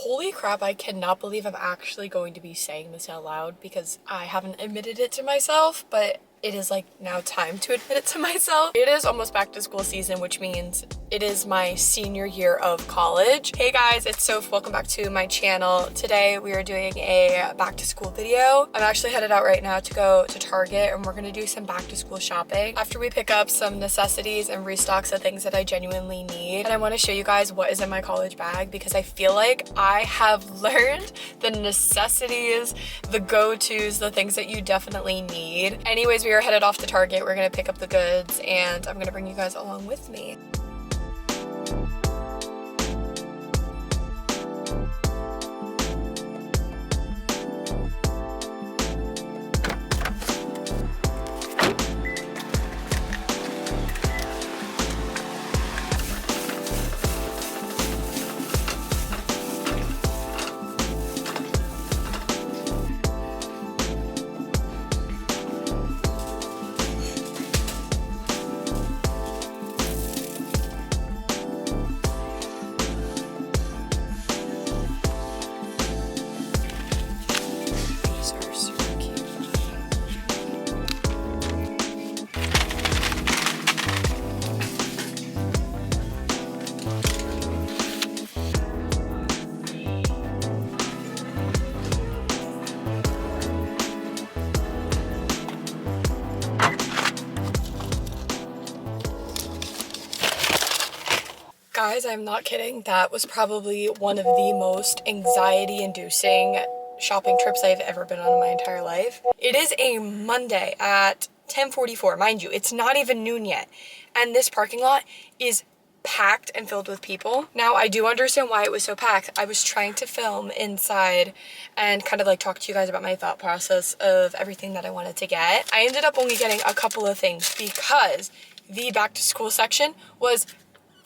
Holy crap, I cannot believe I'm actually going to be saying this out loud because I haven't admitted it to myself, but it is like now time to admit it to myself. It is almost back to school season, which means it is my senior year of college. Hey guys, it's Soph. Welcome back to my channel. Today we are doing a back to school video. I'm actually headed out right now to go to Target and we're gonna do some back to school shopping after we pick up some necessities and restocks of things that I genuinely need. And I want to show you guys what is in my college bag because I feel like I have learned the necessities, the go-tos, the things that you definitely need. Anyways, we are headed off to Target. We're gonna pick up the goods and I'm gonna bring you guys along with me. Guys, I'm not kidding. That was probably one of the most anxiety-inducing shopping trips I've ever been on in my entire life. It is a Monday at 10:44. Mind you, it's not even noon yet. And this parking lot is packed and filled with people. Now, I do understand why it was so packed. I was trying to film inside and kind of like talk to you guys about my thought process of everything that I wanted to get. I ended up only getting a couple of things because the back to school section was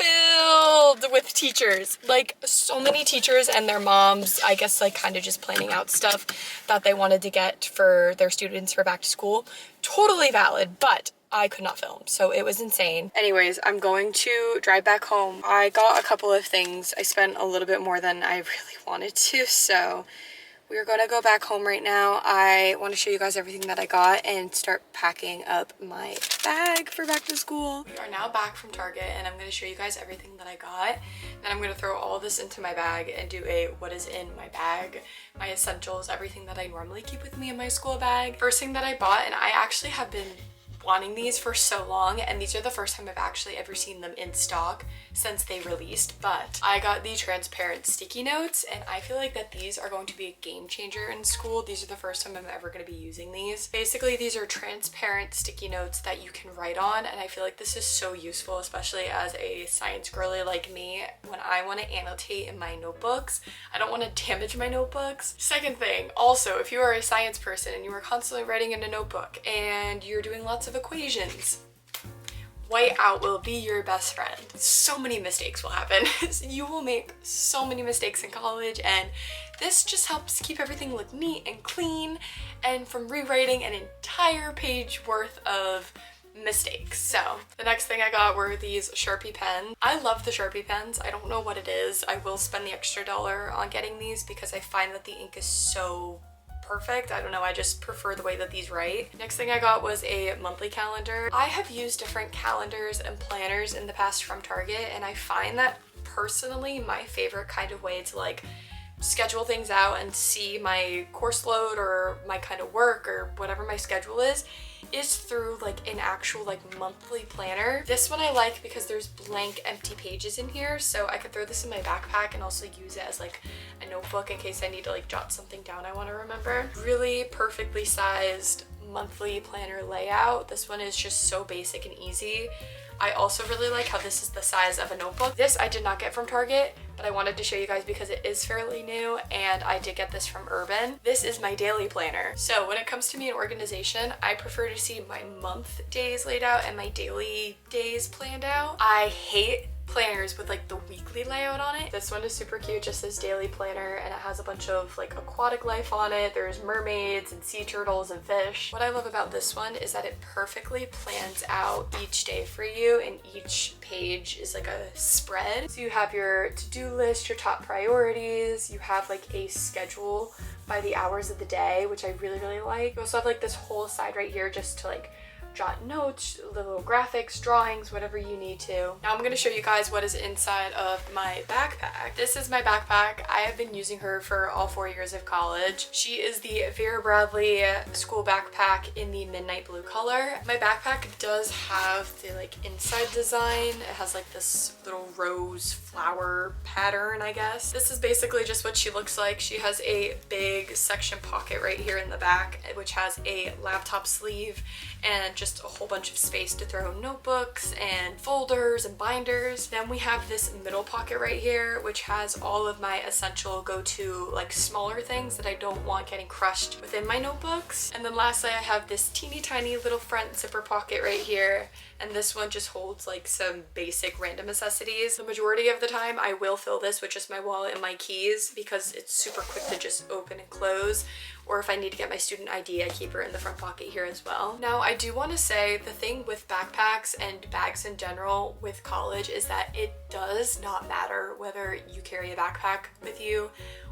filled with teachers. Like, so many teachers and their moms, I guess, like kind of just planning out stuff that they wanted to get for their students for back to school. Totally valid, but I could not film, so it was insane. Anyways, I'm going to drive back home. I got a couple of things. I spent a little bit more than I really wanted to, so we're gonna go back home right now. I want to show you guys everything that I got and start packing up my bag for back to school. We are now back from Target and I'm gonna show you guys everything that I got. Then I'm gonna throw all this into my bag and do a what is in my bag, my essentials, everything that I normally keep with me in my school bag. First thing that I bought, and I actually have been wanting these for so long, and these are the first time I've actually ever seen them in stock since they released, but I got the transparent sticky notes and I feel like that these are going to be a game changer in school. These are the first time I'm ever going to be using these. Basically, these are transparent sticky notes that you can write on, and I feel like this is so useful, especially as a science girly like me. When I want to annotate in my notebooks, I don't want to damage my notebooks. Second thing, also, if you are a science person and you are constantly writing in a notebook and you're doing lots of equations, whiteout will be your best friend. So many mistakes will happen. You will make so many mistakes in college, and this just helps keep everything look neat and clean and from rewriting an entire page worth of mistakes. So the next thing I got were these Sharpie pens. I love the Sharpie pens. I don't know what it is. I will spend the extra $1 on getting these because I find that the ink is so perfect. I don't know, I just prefer the way that these write. Next thing I got was a monthly calendar. I have used different calendars and planners in the past from Target, and I find that personally my favorite kind of way to like schedule things out and see my course load or my kind of work or whatever my schedule is through like an actual like monthly planner. This one I like because there's blank empty pages in here, so I could throw this in my backpack and also use it as like a notebook in case I need to like jot something down I want to remember. Really perfectly sized monthly planner layout. This one is just so basic and easy. I also really like how this is the size of a notebook. This I did not get from Target, but I wanted to show you guys because it is fairly new, and I did get this from Urban. This is my daily planner. So when it comes to me and organization, I prefer to see my month days laid out and my daily days planned out. I hate planners with like the weekly layout on it. This one is super cute, just says daily planner, and it has a bunch of like aquatic life on it. There's mermaids and sea turtles and fish. What I love about this one is that it perfectly plans out each day for you, and each page is like a spread. So you have your to-do list, your top priorities, you have like a schedule by the hours of the day, which I really, really like. You also have like this whole side right here just to like jot notes, little graphics, drawings, whatever you need to. Now I'm going to show you guys what is inside of my backpack. This is my backpack. I have been using her for all 4 years of college. She is the Vera Bradley school backpack in the midnight blue color. My backpack does have the like inside design. It has like this little rose flower pattern, I guess. This is basically just what she looks like. She has a big section pocket right here in the back, which has a laptop sleeve and just a whole bunch of space to throw notebooks and folders and binders. Then we have this middle pocket right here, which has all of my essential go-to like smaller things that I don't want getting crushed within my notebooks. And then lastly, I have this teeny tiny little front zipper pocket right here, and this one just holds like some basic random necessities. The majority of the time I will fill this with just my wallet and my keys because it's super quick to just open and close, or if I need to get my student ID, I keep her in the front pocket here as well. Now, I do want to say the thing with backpacks and bags in general with college is that it does not matter whether you carry a backpack with you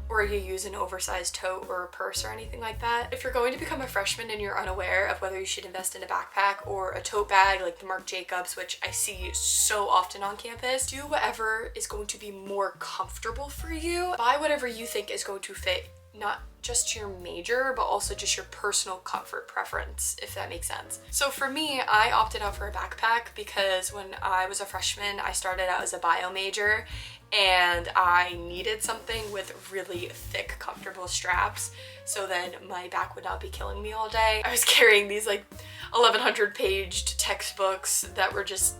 or you use an oversized tote or a purse or anything like that. If you're going to become a freshman and you're unaware of whether you should invest in a backpack or a tote bag like the Marc Jacobs, which I see so often on campus, do whatever is going to be more comfortable for you. Buy whatever you think is going to fit not just your major, but also just your personal comfort preference, if that makes sense. So for me, I opted out for a backpack because when I was a freshman, I started out as a bio major and I needed something with really thick, comfortable straps so then my back would not be killing me all day. I was carrying these like 1100 paged textbooks that were just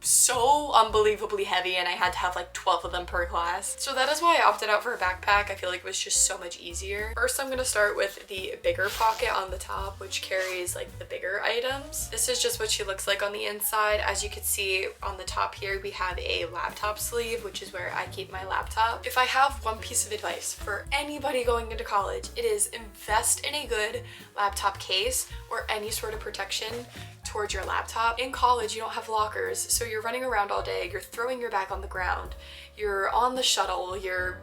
so unbelievably heavy, and I had to have like 12 of them per class. So that is why I opted out for a backpack. I feel like it was just so much easier. First, I'm gonna start with the bigger pocket on the top, which carries like the bigger items. This is just what she looks like on the inside. As you can see on the top here, we have a laptop sleeve, which is where I keep my laptop. If I have one piece of advice for anybody going into college, it is invest in a good laptop case or any sort of protection towards your laptop. In college, you don't have lockers, so you're running around all day, you're throwing your bag on the ground, you're on the shuttle, you're,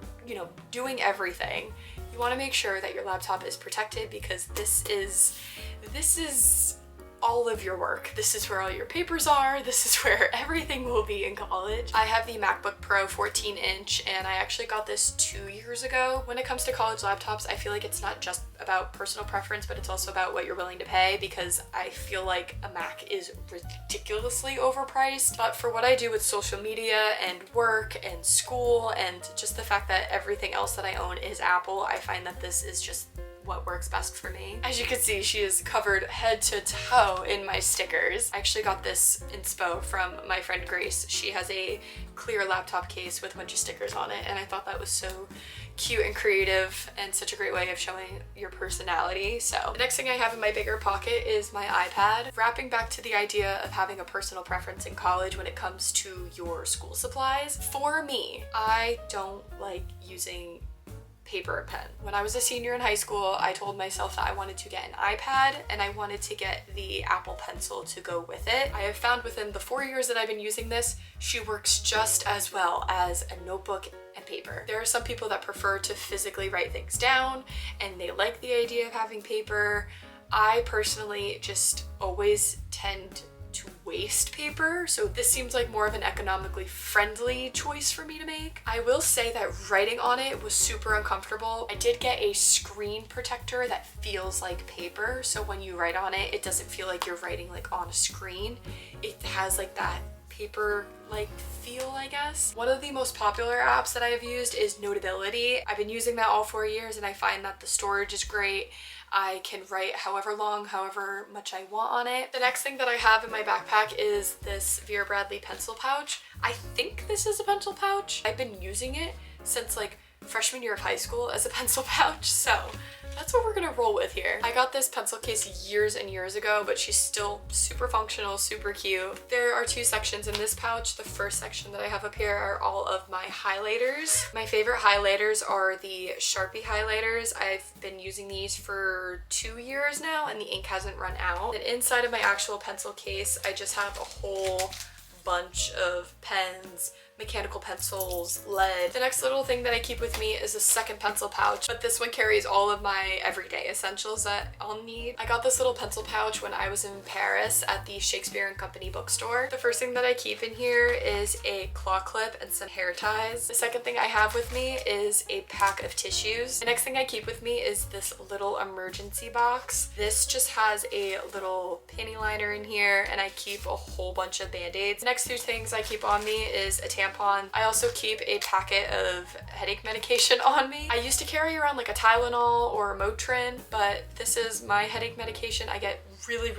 doing everything. You want to make sure that your laptop is protected because this is all of your work. This is where all your papers are. This is where everything will be in college. I have the MacBook Pro 14-inch and I actually got this 2 years ago. When it comes to college laptops, I feel like it's not just about personal preference, but it's also about what you're willing to pay, because I feel like a Mac is ridiculously overpriced. But for what I do with social media and work and school and just the fact that everything else that I own is Apple, I find that this is just what works best for me. As you can see, she is covered head to toe in my stickers. I actually got this inspo from my friend Grace. She has a clear laptop case with a bunch of stickers on it, and I thought that was so cute and creative and such a great way of showing your personality. So the next thing I have in my bigger pocket is my iPad. Wrapping back to the idea of having a personal preference in college when it comes to your school supplies. For me, I don't like using paper and pen. When I was a senior in high school, I told myself that I wanted to get an iPad and I wanted to get the Apple Pencil to go with it. I have found within the 4 years that I've been using this, she works just as well as a notebook and paper. There are some people that prefer to physically write things down and they like the idea of having paper. I personally just always tend to waste paper, so this seems like more of an economically friendly choice for me to make. I will say that writing on it was super uncomfortable. I did get a screen protector that feels like paper, so when you write on it, it doesn't feel like you're writing like on a screen. It has like that paper-like feel, I guess. One of the most popular apps that I have used is Notability. I've been using that all 4 years and I find that the storage is great. I can write however long, however much I want on it. The next thing that I have in my backpack is this Vera Bradley pencil pouch. I think this is a pencil pouch. I've been using it since like freshman year of high school as a pencil pouch, so that's what we're gonna roll with here. I got this pencil case years and years ago, but she's still super functional, super cute. There are two sections in this pouch. The first section that I have up here are all of my highlighters. My favorite highlighters are the Sharpie highlighters. I've been using these for 2 years now and the ink hasn't run out. And inside of my actual pencil case, I just have a whole bunch of pens, mechanical pencils, lead. The next little thing that I keep with me is a second pencil pouch, but this one carries all of my everyday essentials that I'll need. I got this little pencil pouch when I was in Paris at the Shakespeare & Company bookstore. The first thing that I keep in here is a claw clip and some hair ties. The second thing I have with me is a pack of tissues. The next thing I keep with me is this little emergency box. This just has a little panty liner in here, and I keep a whole bunch of band-aids. The next two things I keep on me is a tampon. I also keep a packet of headache medication on me. I used to carry around like a Tylenol or a Motrin, but this is my headache medication. I get really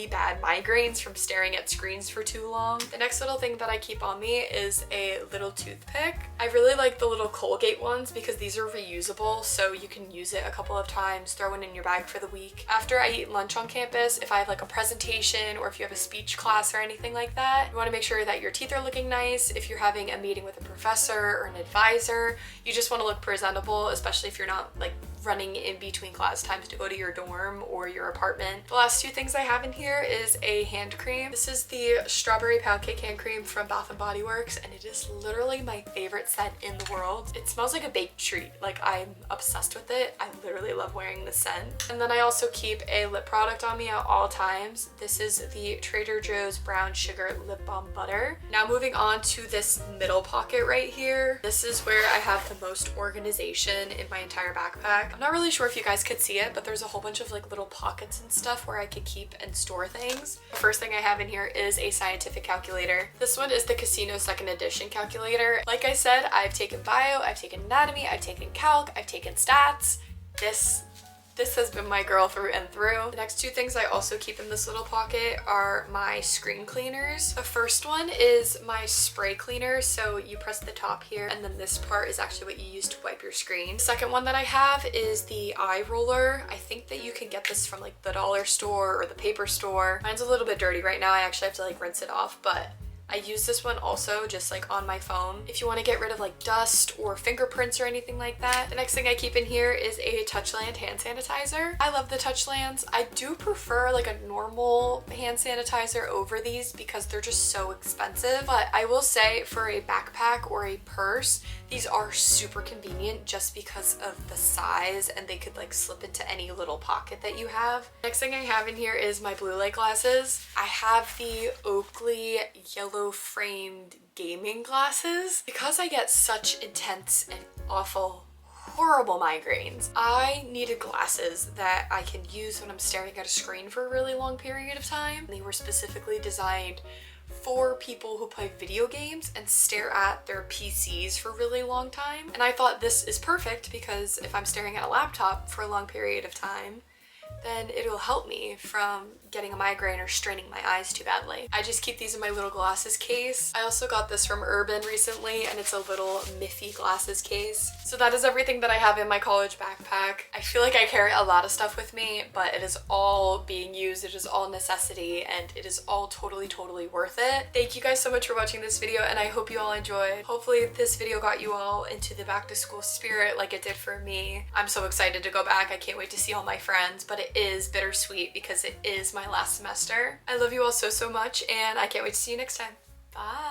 bad migraines from staring at screens for too long. The next little thing that I keep on me is a little toothpick. I really like the little Colgate ones because these are reusable, so you can use it a couple of times, throw it in your bag for the week. After I eat lunch on campus, if I have like a presentation or if you have a speech class or anything like that, you want to make sure that your teeth are looking nice. If you're having a meeting with a professor or an advisor, you just want to look presentable, especially if you're not like running in between class times to go to your dorm or your apartment. The last two things I have in here is a hand cream. This is the strawberry pound cake hand cream from Bath & Body Works, and it is literally my favorite scent in the world. It smells like a baked treat. Like, I'm obsessed with it. I literally love wearing the scent. And then I also keep a lip product on me at all times. This is the Trader Joe's Brown Sugar Lip Balm Butter. Now moving on to this middle pocket right here. This is where I have the most organization in my entire backpack. I'm not really sure if you guys could see it, but there's a whole bunch of like little pockets and stuff where I could keep and store things. The first thing I have in here is a scientific calculator. This one is the Casino 2nd edition calculator. Like I said, I've taken bio, I've taken anatomy, I've taken calc, I've taken stats. This has been my girl through and through. The next two things I also keep in this little pocket are my screen cleaners. The first one is my spray cleaner. So you press the top here, and then this part is actually what you use to wipe your screen. The second one that I have is the eye roller. I think that you can get this from like the dollar store or the paper store. Mine's a little bit dirty right now. I actually have to like rinse it off, but I use this one also just like on my phone if you want to get rid of like dust or fingerprints or anything like that. The next thing I keep in here is a Touchland hand sanitizer. I love the Touchlands. I do prefer like a normal hand sanitizer over these because they're just so expensive, but I will say for a backpack or a purse, these are super convenient just because of the size, and they could like slip into any little pocket that you have. Next thing I have in here is my blue light glasses. I have the Oakley yellow framed gaming glasses. Because I get such intense and awful horrible migraines, I needed glasses that I can use when I'm staring at a screen for a really long period of time. They were specifically designed for people who play video games and stare at their PCs for a really long time. And I thought this is perfect because if I'm staring at a laptop for a long period of time, then it'll help me from getting a migraine or straining my eyes too badly. I just keep these in my little glasses case. I also got this from Urban recently, and it's a little Miffy glasses case. So that is everything that I have in my college backpack. I feel like I carry a lot of stuff with me, but it is all being used. It is all necessity, and it is all totally worth it. Thank you guys so much for watching this video, and I hope you all enjoyed. Hopefully this video got you all into the back to school spirit like it did for me. I'm so excited to go back. I can't wait to see all my friends, but it is bittersweet because it is my last semester. I love you all so much, and I can't wait to see you next time. Bye!